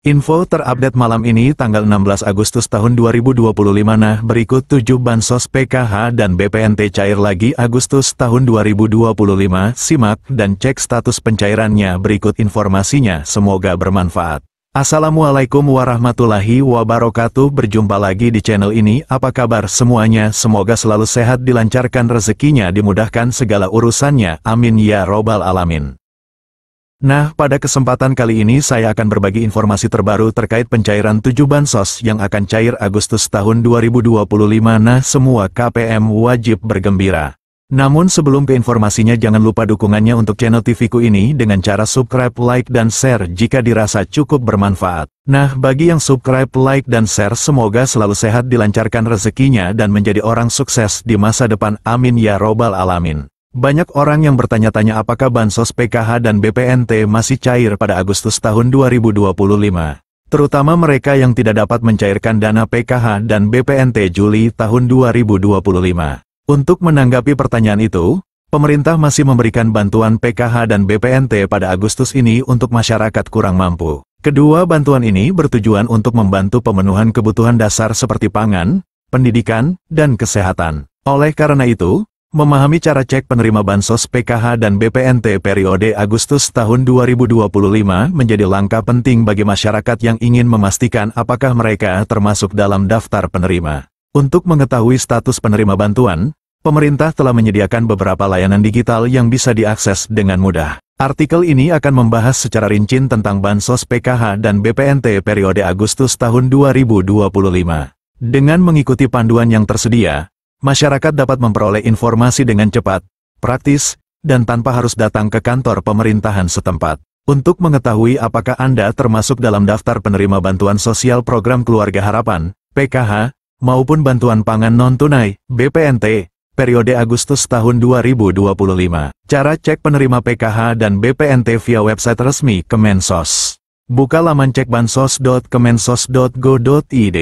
Info terupdate malam ini tanggal 16 Agustus tahun 2025. Nah, berikut 7 bansos PKH dan BPNT cair lagi Agustus tahun 2025. Simak dan cek status pencairannya, berikut informasinya, semoga bermanfaat. Assalamualaikum warahmatullahi wabarakatuh. Berjumpa lagi di channel ini. Apa kabar semuanya? Semoga selalu sehat, dilancarkan rezekinya, dimudahkan segala urusannya. Amin ya robbal alamin. Nah, pada kesempatan kali ini saya akan berbagi informasi terbaru terkait pencairan 7 bansos yang akan cair Agustus tahun 2025. Nah, semua KPM wajib bergembira. Namun sebelum ke informasinya, jangan lupa dukungannya untuk channel TV-ku ini dengan cara subscribe, like, dan share jika dirasa cukup bermanfaat. Nah, bagi yang subscribe, like, dan share, semoga selalu sehat, dilancarkan rezekinya, dan menjadi orang sukses di masa depan. Amin ya robbal alamin. Banyak orang yang bertanya-tanya apakah bansos PKH dan BPNT masih cair pada Agustus tahun 2025. Terutama mereka yang tidak dapat mencairkan dana PKH dan BPNT Juli tahun 2025. Untuk menanggapi pertanyaan itu, pemerintah masih memberikan bantuan PKH dan BPNT pada Agustus ini untuk masyarakat kurang mampu. Kedua bantuan ini bertujuan untuk membantu pemenuhan kebutuhan dasar seperti pangan, pendidikan, dan kesehatan. Oleh karena itu, memahami cara cek penerima bansos PKH dan BPNT periode Agustus tahun 2025 menjadi langkah penting bagi masyarakat yang ingin memastikan apakah mereka termasuk dalam daftar penerima. Untuk mengetahui status penerima bantuan, pemerintah telah menyediakan beberapa layanan digital yang bisa diakses dengan mudah. Artikel ini akan membahas secara rinci tentang bansos PKH dan BPNT periode Agustus tahun 2025. Dengan mengikuti panduan yang tersedia, masyarakat dapat memperoleh informasi dengan cepat, praktis, dan tanpa harus datang ke kantor pemerintahan setempat. Untuk mengetahui apakah Anda termasuk dalam daftar penerima bantuan sosial program Keluarga Harapan, PKH, maupun bantuan pangan non-tunai, BPNT, periode Agustus tahun 2025. Cara cek penerima PKH dan BPNT via website resmi Kemensos. Buka laman cekbansos.kemensos.go.id.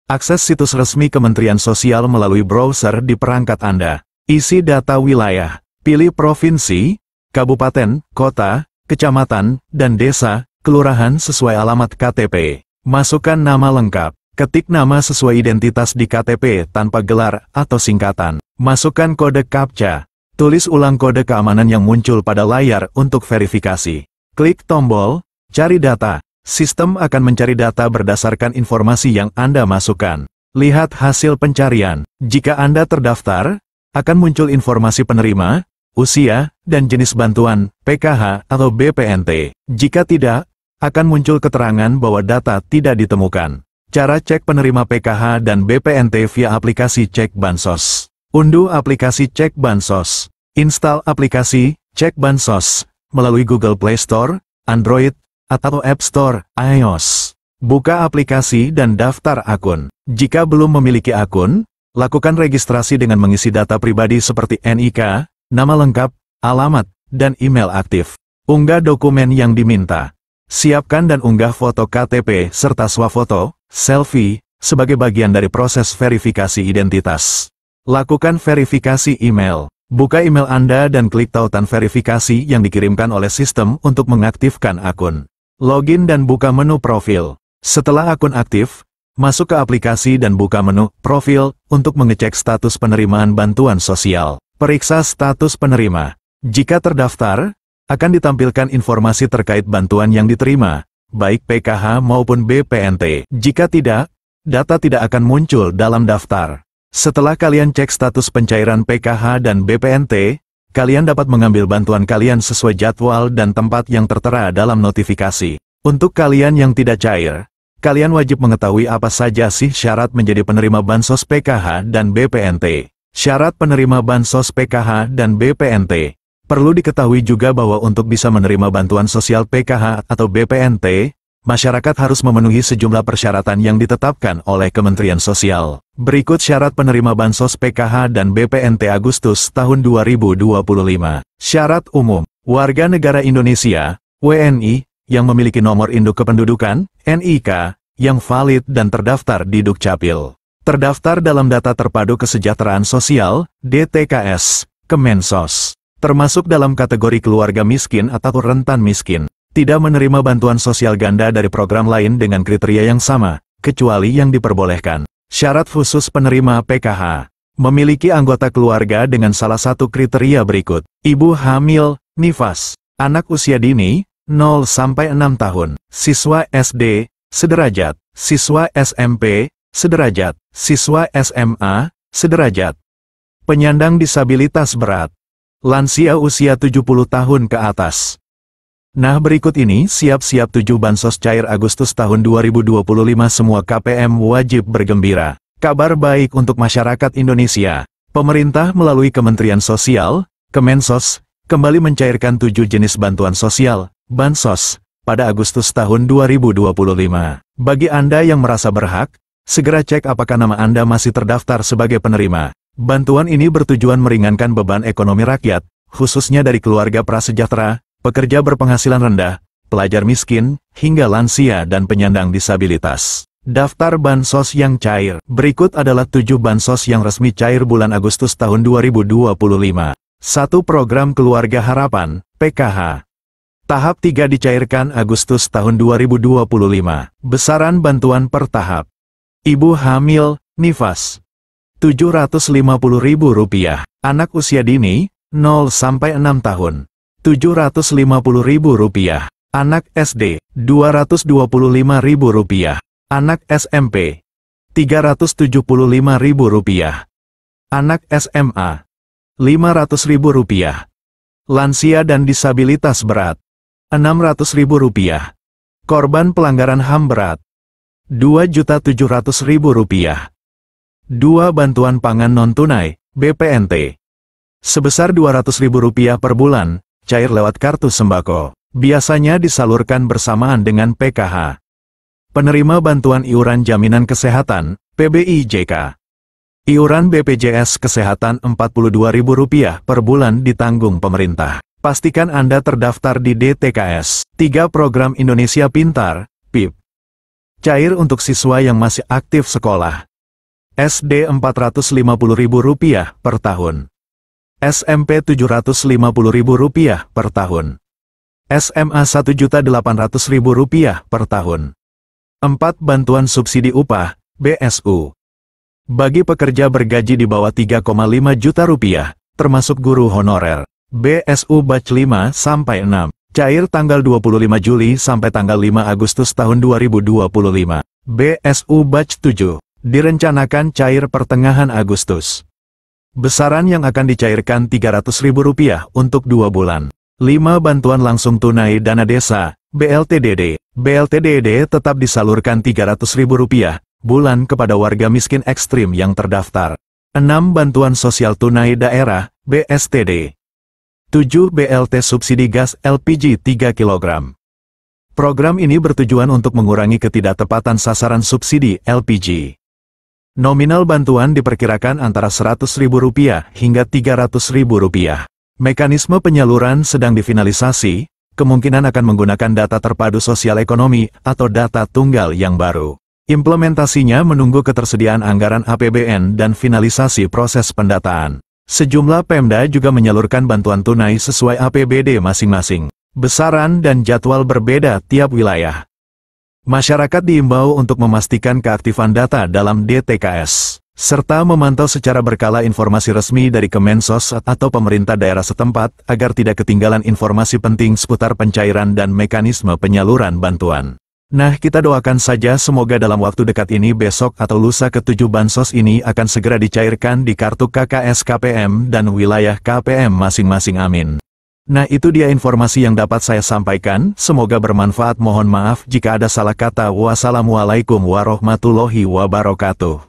Akses situs resmi Kementerian Sosial melalui browser di perangkat Anda. Isi data wilayah. Pilih provinsi, kabupaten, kota, kecamatan, dan desa, kelurahan sesuai alamat KTP. Masukkan nama lengkap. Ketik nama sesuai identitas di KTP tanpa gelar atau singkatan. Masukkan kode CAPTCHA. Tulis ulang kode keamanan yang muncul pada layar untuk verifikasi. Klik tombol Cari Data. Sistem akan mencari data berdasarkan informasi yang Anda masukkan. Lihat hasil pencarian. Jika Anda terdaftar, akan muncul informasi penerima, usia, dan jenis bantuan, PKH atau BPNT. Jika tidak, akan muncul keterangan bahwa data tidak ditemukan. Cara cek penerima PKH dan BPNT via aplikasi Cek Bansos. Unduh aplikasi Cek Bansos. Install aplikasi Cek Bansos melalui Google Play Store, Android, atau App Store, iOS. Buka aplikasi dan daftar akun. Jika belum memiliki akun, lakukan registrasi dengan mengisi data pribadi seperti NIK, nama lengkap, alamat, dan email aktif. Unggah dokumen yang diminta. Siapkan dan unggah foto KTP serta swafoto, selfie, sebagai bagian dari proses verifikasi identitas. Lakukan verifikasi email. Buka email Anda dan klik tautan verifikasi yang dikirimkan oleh sistem untuk mengaktifkan akun. Login dan buka menu profil. Setelah akun aktif, masuk ke aplikasi dan buka menu profil untuk mengecek status penerimaan bantuan sosial. Periksa status penerima. Jika terdaftar, akan ditampilkan informasi terkait bantuan yang diterima, baik PKH maupun BPNT. Jika tidak, data tidak akan muncul dalam daftar. Setelah kalian cek status pencairan PKH dan BPNT, kalian dapat mengambil bantuan kalian sesuai jadwal dan tempat yang tertera dalam notifikasi. Untuk kalian yang tidak cair, kalian wajib mengetahui apa saja sih syarat menjadi penerima bansos PKH dan BPNT. Syarat penerima bansos PKH dan BPNT. Perlu diketahui juga bahwa untuk bisa menerima bantuan sosial PKH atau BPNT, masyarakat harus memenuhi sejumlah persyaratan yang ditetapkan oleh Kementerian Sosial. Berikut syarat penerima bansos PKH dan BPNT Agustus tahun 2025. Syarat umum. Warga negara Indonesia, WNI, yang memiliki nomor induk kependudukan, NIK, yang valid dan terdaftar di Dukcapil. Terdaftar dalam Data Terpadu Kesejahteraan Sosial, DTKS, Kemensos. Termasuk dalam kategori keluarga miskin atau rentan miskin. tidak menerima bantuan sosial ganda dari program lain dengan kriteria yang sama, kecuali yang diperbolehkan. Syarat khusus penerima PKH. Memiliki anggota keluarga dengan salah satu kriteria berikut. Ibu hamil, nifas. Anak usia dini, 0-6 tahun. Siswa SD, sederajat. Siswa SMP, sederajat. Siswa SMA, sederajat. Penyandang disabilitas berat. Lansia usia 70 tahun ke atas. Nah, berikut ini siap-siap 7 bansos cair Agustus tahun 2025. Semua KPM wajib bergembira. Kabar baik untuk masyarakat Indonesia. Pemerintah melalui Kementerian Sosial, Kemensos, kembali mencairkan 7 jenis bantuan sosial, bansos, pada Agustus tahun 2025. Bagi Anda yang merasa berhak, segera cek apakah nama Anda masih terdaftar sebagai penerima. Bantuan ini bertujuan meringankan beban ekonomi rakyat, khususnya dari keluarga prasejahtera, pekerja berpenghasilan rendah, pelajar miskin, hingga lansia dan penyandang disabilitas. Daftar bansos yang cair. Berikut adalah 7 bansos yang resmi cair bulan Agustus tahun 2025. 1. Program Keluarga Harapan, PKH. Tahap 3 dicairkan Agustus tahun 2025. Besaran bantuan per tahap. Ibu hamil, nifas. Rp750.000. Anak usia dini, 0-6 tahun. Rp750.000. Anak SD, Rp225.000. Anak SMP, Rp375.000. Anak SMA, Rp500.000. Lansia dan disabilitas berat, Rp600.000. Korban pelanggaran HAM berat, Rp2.700.000. 2. Bantuan pangan non-tunai, BPNT. Sebesar Rp200.000 per bulan, cair lewat kartu sembako. Biasanya disalurkan bersamaan dengan PKH. Penerima bantuan iuran jaminan kesehatan, PBIJK. Iuran BPJS Kesehatan Rp42.000 per bulan ditanggung pemerintah. Pastikan Anda terdaftar di DTKS. 3. Program Indonesia Pintar, PIP. Cair untuk siswa yang masih aktif sekolah. SD Rp450.000 per tahun. SMP Rp750.000 per tahun. SMA Rp1.800.000 per tahun. 4. Bantuan subsidi upah, BSU. Bagi pekerja bergaji di bawah Rp3,5 juta, termasuk guru honorer. BSU Batch 5-6. Cair tanggal 25 Juli sampai tanggal 5 Agustus tahun 2025. BSU Batch 7. Direncanakan cair pertengahan Agustus. Besaran yang akan dicairkan Rp300.000 untuk 2 bulan. 5. Bantuan langsung tunai dana desa, BLTDD. BLTDD tetap disalurkan Rp300.000 bulan kepada warga miskin ekstrim yang terdaftar. 6. Bantuan sosial tunai daerah, BSTD. 7. BLT subsidi gas LPG 3 kg. Program ini bertujuan untuk mengurangi ketidaktepatan sasaran subsidi LPG. Nominal bantuan diperkirakan antara Rp100.000 hingga Rp300.000. Mekanisme penyaluran sedang difinalisasi, kemungkinan akan menggunakan data terpadu sosial ekonomi atau data tunggal yang baru. Implementasinya menunggu ketersediaan anggaran APBN dan finalisasi proses pendataan. Sejumlah Pemda juga menyalurkan bantuan tunai sesuai APBD masing-masing. Besaran dan jadwal berbeda tiap wilayah. Masyarakat diimbau untuk memastikan keaktifan data dalam DTKS, serta memantau secara berkala informasi resmi dari Kemensos atau pemerintah daerah setempat agar tidak ketinggalan informasi penting seputar pencairan dan mekanisme penyaluran bantuan. Nah, kita doakan saja semoga dalam waktu dekat ini besok atau lusa ke-7 bansos ini akan segera dicairkan di kartu KKS KPM dan wilayah KPM masing-masing, amin. Nah, itu dia informasi yang dapat saya sampaikan, semoga bermanfaat. Mohon maaf jika ada salah kata. Wassalamualaikum warahmatullahi wabarakatuh.